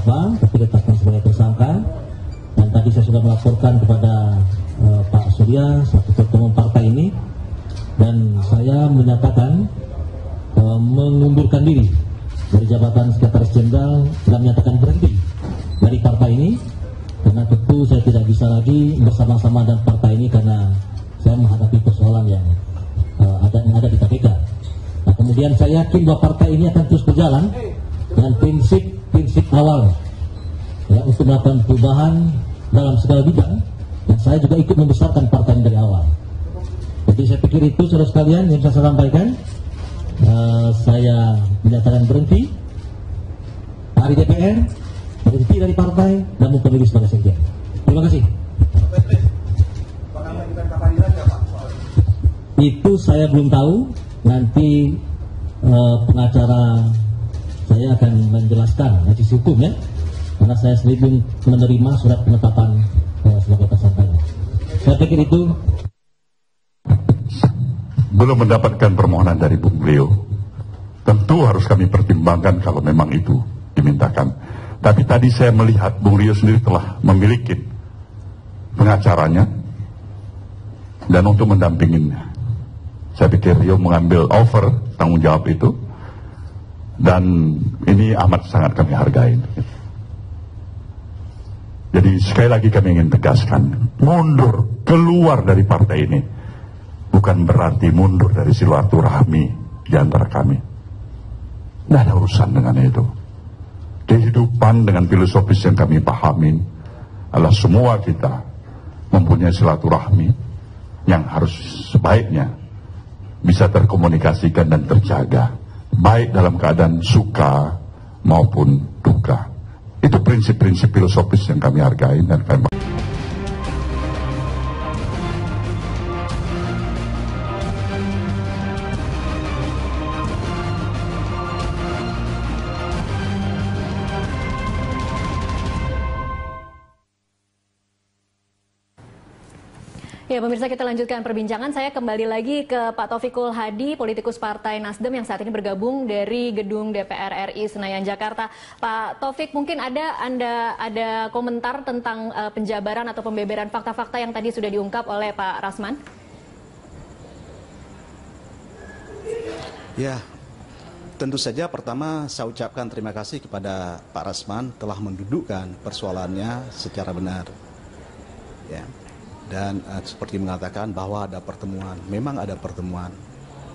apa, tapi ditetapkan sebagai tersangka. Dan tadi saya sudah melaporkan kepada Pak Surya, satu ketua umum partai ini, dan saya menyatakan mengundurkan diri dari jabatan Sekretaris Jenderal dan menyatakan berhenti dari partai ini, karena tentu saya tidak bisa lagi bersama-sama dengan partai ini karena saya menghadapi persoalan yang ada di KPK. Nah, kemudian saya yakin bahwa partai ini akan terus berjalan dengan prinsip awal ya, untuk melakukan perubahan dalam segala bidang, dan saya juga ikut membesarkan partai ini dari awal. Jadi saya pikir itu saudara sekalian yang bisa saya sampaikan. Saya menyatakan berhenti dari DPR, berhenti dari partai, dan mundur diri sebagai sekjen. Terima kasih. Itu saya belum tahu. Nanti pengacara saya akan menjelaskan dari sisi hukum ya, karena saya sendiri belum menerima surat penetapan sebagai tersangka. Saya pikir itu belum mendapatkan permohonan dari Bung Leo. Tentu harus kami pertimbangkan kalau memang itu dimintakan. Tapi tadi saya melihat Bung Leo sendiri telah memiliki pengacaranya dan untuk mendampinginya. Saya pikir Rio mengambil over tanggung jawab itu, dan ini amat sangat kami hargai. Jadi sekali lagi kami ingin tegaskan, mundur keluar dari partai ini bukan berarti mundur dari silaturahmi di antara kami. Tidak ada urusan dengan itu. Kehidupan dengan filosofis yang kami pahami adalah semua kita mempunyai silaturahmi yang harus sebaiknya bisa terkomunikasikan dan terjaga, baik dalam keadaan suka maupun duka. Itu prinsip-prinsip filosofis yang kami hargai dan kami. Ya, pemirsa, kita lanjutkan perbincangan. Saya kembali lagi ke Pak Taufikul Hadi, politikus Partai Nasdem yang saat ini bergabung dari gedung DPR RI Senayan, Jakarta. Pak Taufik, mungkin Anda ada komentar tentang penjabaran atau pembeberan fakta-fakta yang tadi sudah diungkap oleh Pak Rasman? Ya, tentu saja pertama saya ucapkan terima kasih kepada Pak Rasman telah mendudukkan persoalannya secara benar. Ya. Dan seperti mengatakan bahwa ada pertemuan, memang ada pertemuan.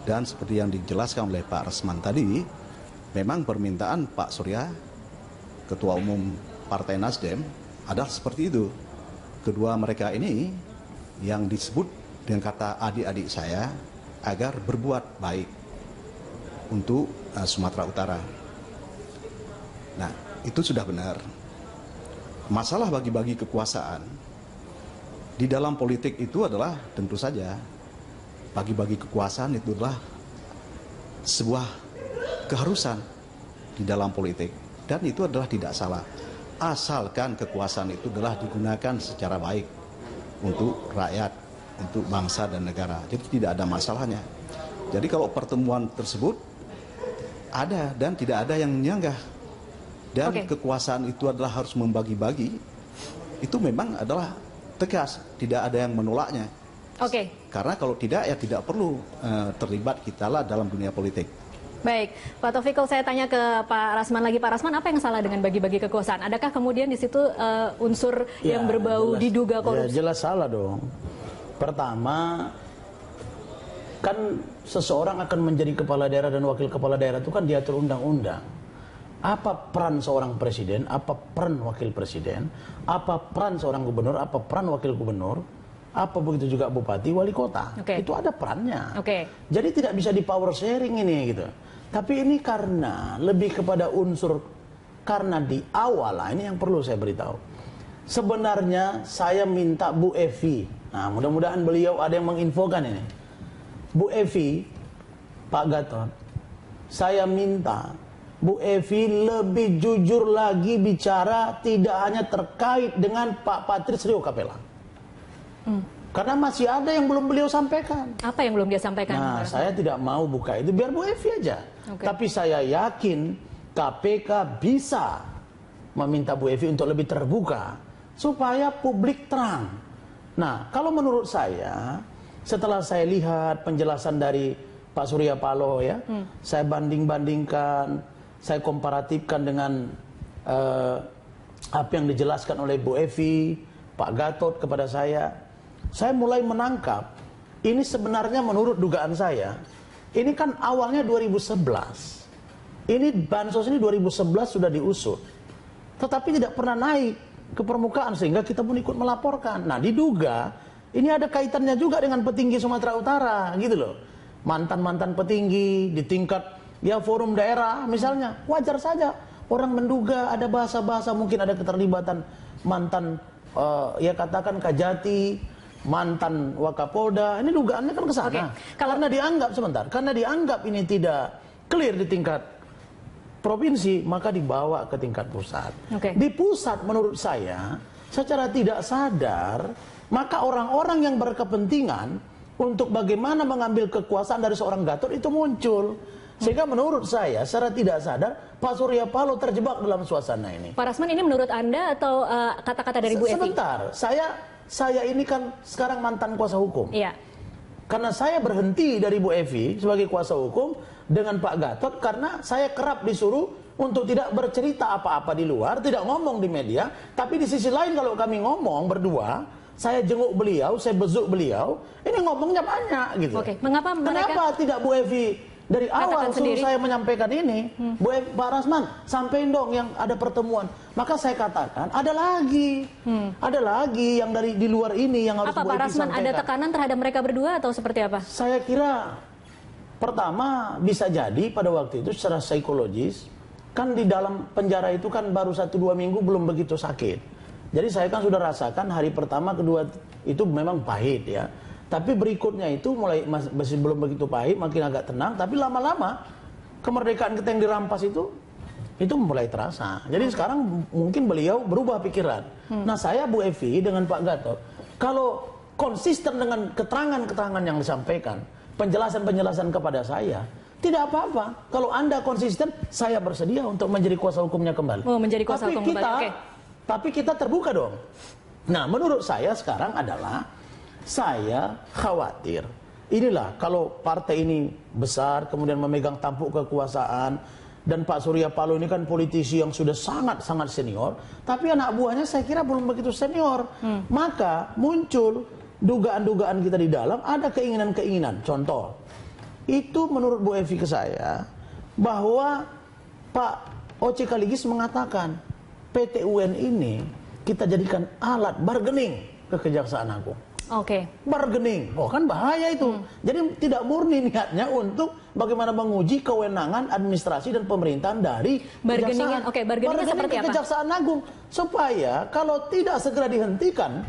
Dan seperti yang dijelaskan oleh Pak Rasman tadi, memang permintaan Pak Surya, Ketua Umum Partai Nasdem, adalah seperti itu. Kedua mereka ini yang disebut dengan kata adik-adik saya agar berbuat baik untuk Sumatera Utara. Nah, itu sudah benar. Masalah bagi-bagi kekuasaan di dalam politik itu adalah tentu saja bagi-bagi kekuasaan itu adalah sebuah keharusan di dalam politik, dan itu adalah tidak salah asalkan kekuasaan itu adalah digunakan secara baik untuk rakyat, untuk bangsa dan negara. Jadi tidak ada masalahnya. Jadi kalau pertemuan tersebut ada dan tidak ada yang menyanggah, dan kekuasaan itu adalah harus membagi-bagi, itu memang adalah tegas, tidak ada yang menolaknya. Karena kalau tidak, ya tidak perlu terlibat kita lah dalam dunia politik. Baik, Pak Taufikul, saya tanya ke Pak Rasman lagi. Pak Rasman, apa yang salah dengan bagi-bagi kekuasaan? Adakah kemudian di situ unsur yang berbau diduga korupsi? Ya, jelas salah dong. Pertama, kan seseorang akan menjadi kepala daerah dan wakil kepala daerah itu kan diatur undang-undang. Apa peran seorang presiden, apa peran wakil presiden, apa peran seorang gubernur, apa peran wakil gubernur, apa begitu juga bupati, wali kota. Itu ada perannya. Jadi tidak bisa di power sharing ini gitu. Tapi ini karena lebih kepada unsur, karena di awal, ini yang perlu saya beritahu. Sebenarnya saya minta Bu Evi, nah mudah-mudahan beliau ada yang menginfokan ini. Bu Evi, Pak Gatot, saya minta Bu Evi lebih jujur lagi bicara, tidak hanya terkait dengan Pak Patris Rio Capella. Karena masih ada yang belum beliau sampaikan. Apa yang belum dia sampaikan? Nah, saya tidak mau buka itu, biar Bu Evi aja. Tapi saya yakin KPK bisa meminta Bu Evi untuk lebih terbuka supaya publik terang. Nah, kalau menurut saya, setelah saya lihat penjelasan dari Pak Surya Paloh ya, saya banding-bandingkan, saya komparatifkan dengan apa yang dijelaskan oleh Bu Evi, Pak Gatot kepada saya mulai menangkap, ini sebenarnya menurut dugaan saya, ini kan awalnya 2011. Ini bansos ini 2011 sudah diusut. Tetapi tidak pernah naik ke permukaan sehingga kita pun ikut melaporkan. Nah, diduga ini ada kaitannya juga dengan petinggi Sumatera Utara gitu loh. Mantan-mantan petinggi di tingkat ya forum daerah misalnya. Wajar saja orang menduga ada bahasa-bahasa, mungkin ada keterlibatan mantan ya katakan Kajati, mantan Wakapolda. Ini dugaannya kan ke sana. Karena dianggap karena dianggap ini tidak clear di tingkat provinsi, maka dibawa ke tingkat pusat. Di pusat menurut saya secara tidak sadar, maka orang-orang yang berkepentingan untuk bagaimana mengambil kekuasaan dari seorang Gatot itu muncul. Sehingga menurut saya secara tidak sadar Pak Surya Paloh terjebak dalam suasana ini. Pak Rasman, ini menurut Anda atau kata-kata dari Bu Evi? Sebentar, saya ini kan sekarang mantan kuasa hukum. Iya. Karena saya berhenti dari Bu Evi sebagai kuasa hukum dengan Pak Gatot karena saya kerap disuruh untuk tidak bercerita apa-apa di luar, tidak ngomong di media. Tapi di sisi lain kalau kami ngomong berdua, saya jenguk beliau, saya besuk beliau, ini ngomongnya banyak gitu. Kenapa tidak Bu Evi dari awal suruh saya menyampaikan ini? Bu Evi, Pak Rasman, sampein dong yang ada pertemuan. Maka saya katakan ada lagi yang dari di luar ini yang harus Bu Evi Pak Rasman sampaikan. ada tekanan terhadap mereka berdua atau seperti apa? Saya kira pertama bisa jadi pada waktu itu secara psikologis, kan di dalam penjara itu kan baru 1-2 minggu belum begitu sakit. Jadi saya kan sudah rasakan hari pertama, kedua itu memang pahit ya. Tapi berikutnya itu mulai masih belum begitu pahit, makin agak tenang. Tapi lama-lama kemerdekaan kita yang dirampas itu mulai terasa. Jadi sekarang mungkin beliau berubah pikiran. Nah, saya Bu Evi dengan Pak Gatot, kalau konsisten dengan keterangan-keterangan yang disampaikan, penjelasan-penjelasan kepada saya, tidak apa-apa. Kalau Anda konsisten, saya bersedia untuk menjadi kuasa hukumnya kembali. Oh, menjadi kuasa hukum kembali. Tapi kita terbuka dong. Nah, menurut saya sekarang adalah saya khawatir. Inilah kalau partai ini besar, kemudian memegang tampuk kekuasaan, dan Pak Surya Paloh ini kan politisi yang sudah sangat-sangat senior, tapi anak buahnya saya kira belum begitu senior. Maka muncul dugaan-dugaan kita di dalam, ada keinginan-keinginan. Contoh, itu menurut Bu Evi ke saya, bahwa Pak Oce Kaligis mengatakan, PT UN ini kita jadikan alat bargaining ke Kejaksaan Agung. Bargaining, kan bahaya itu. Jadi tidak murni niatnya untuk bagaimana menguji kewenangan administrasi dan pemerintahan dari Kejaksaan. Bargainingnya seperti apa? Kejaksaan Agung, supaya kalau tidak segera dihentikan,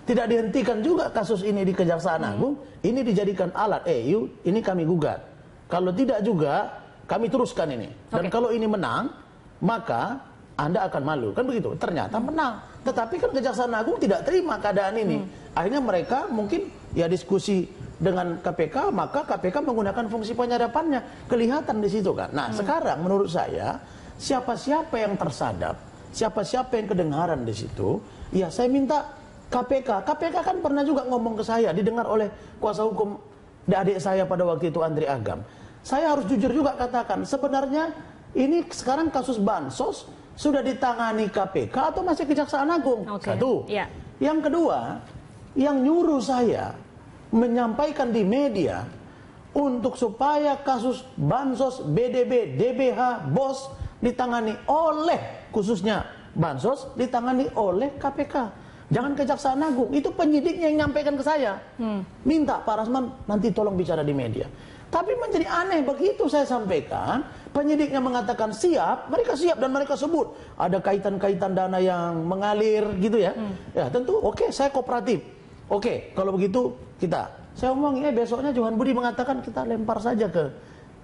tidak dihentikan juga kasus ini di Kejaksaan Agung, ini dijadikan alat. Ini kami gugat. Kalau tidak juga kami teruskan ini. Dan kalau ini menang, maka Anda akan malu, kan begitu. Ternyata menang. Tetapi kan Kejaksaan Agung tidak terima keadaan ini. Akhirnya mereka mungkin ya diskusi dengan KPK, maka KPK menggunakan fungsi penyadapannya. Kelihatan di situ kan. Nah, sekarang menurut saya, siapa-siapa yang tersadap, siapa-siapa yang kedengaran di situ, ya saya minta KPK kan pernah juga ngomong ke saya, didengar oleh kuasa hukum adik saya pada waktu itu, Andri Agam. Saya harus jujur juga katakan, sebenarnya ini sekarang kasus bansos sudah ditangani KPK atau masih Kejaksaan Agung? Satu. Yang kedua, yang nyuruh saya menyampaikan di media untuk supaya kasus bansos, BDB, DBH, BOS ditangani oleh, khususnya bansos ditangani oleh KPK. Jangan Kejaksaan Agung. Itu penyidiknya yang nyampaikan ke saya. Minta Pak Rasman nanti tolong bicara di media. Tapi menjadi aneh, begitu saya sampaikan, penyidiknya mengatakan siap, mereka siap dan mereka sebut ada kaitan-kaitan dana yang mengalir gitu ya. Ya tentu oke, saya kooperatif. Oke, kalau begitu kita. Saya ngomong, besoknya Johan Budi mengatakan kita lempar saja ke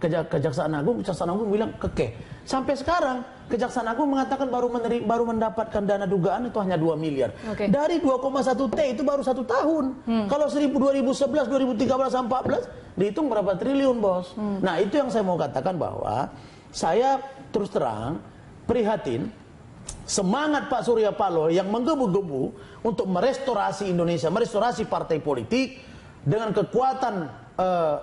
Kejaksaan Agung. Kejaksaan Agung bilang kekeh. Sampai sekarang Kejaksaan Agung mengatakan baru mendapatkan dana dugaan itu hanya 2 miliar. Dari 2,1 T itu baru 1 tahun. Kalau 2011, 2013, 2014 dihitung berapa triliun, Bos. Nah, itu yang saya mau katakan, bahwa saya terus terang prihatin semangat Pak Surya Paloh yang menggebu-gebu untuk merestorasi Indonesia, merestorasi partai politik dengan kekuatan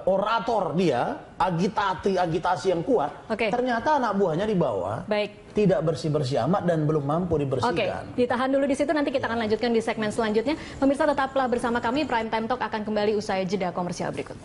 orator dia, agitasi yang kuat, ternyata anak buahnya di bawah tidak bersih-bersih amat dan belum mampu dibersihkan. Ditahan dulu di situ, nanti kita akan lanjutkan di segmen selanjutnya. Pemirsa tetaplah bersama kami, Prime Time Talk akan kembali usai jeda komersial berikut.